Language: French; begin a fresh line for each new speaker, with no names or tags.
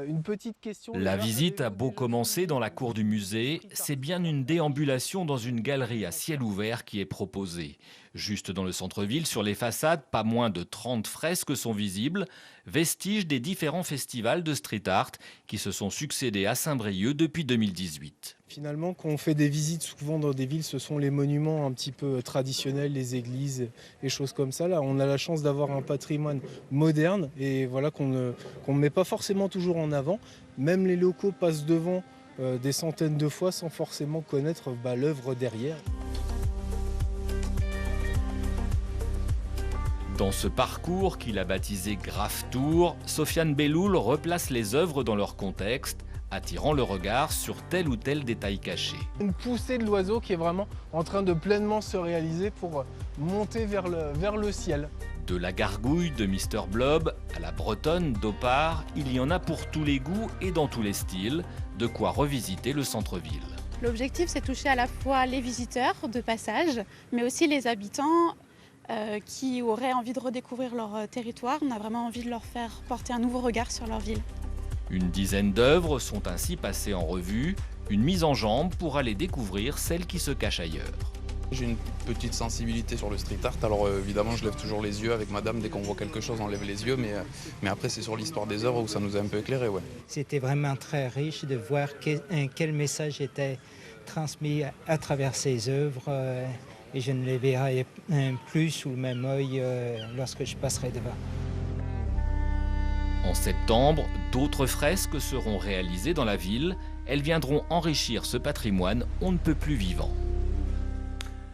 Une petite question.
La visite a beau commencer dans la cour du musée, c'est bien une déambulation dans une galerie à ciel ouvert qui est proposée. Juste dans le centre-ville, sur les façades, pas moins de 30 fresques sont visibles, vestiges des différents festivals de street art qui se sont succédés à Saint-Brieuc depuis 2018.
Finalement, quand on fait des visites souvent dans des villes, ce sont les monuments un petit peu traditionnels, les églises, les choses comme ça. Là, on a la chance d'avoir un patrimoine moderne et voilà qu'on ne met pas forcément toujours en avant. Même les locaux passent devant des centaines de fois sans forcément connaître l'œuvre derrière.
Dans ce parcours qu'il a baptisé Graph Tour, Sofiane Belloul replace les œuvres dans leur contexte, attirant le regard sur tel ou tel détail caché.
Une poussée de l'oiseau qui est vraiment en train de pleinement se réaliser pour monter vers le ciel.
De la gargouille de Mister Blob à la bretonne d'Opar, il y en a pour tous les goûts et dans tous les styles, de quoi revisiter le centre-ville.
L'objectif, c'est toucher à la fois les visiteurs de passage, mais aussi les habitants qui auraient envie de redécouvrir leur territoire. On a vraiment envie de leur faire porter un nouveau regard sur leur ville.
Une dizaine d'œuvres sont ainsi passées en revue, une mise en jambe pour aller découvrir celles qui se cachent ailleurs.
J'ai une petite sensibilité sur le street art, alors évidemment je lève toujours les yeux avec madame, dès qu'on voit quelque chose on lève les yeux, mais après c'est sur l'histoire des œuvres où ça nous a un peu éclairé. Ouais.
C'était vraiment très riche de voir quel message était transmis à travers ces œuvres et je ne les verrai plus sous le même œil lorsque je passerai devant.
En septembre, d'autres fresques seront réalisées dans la ville. Elles viendront enrichir ce patrimoine on ne peut plus vivant.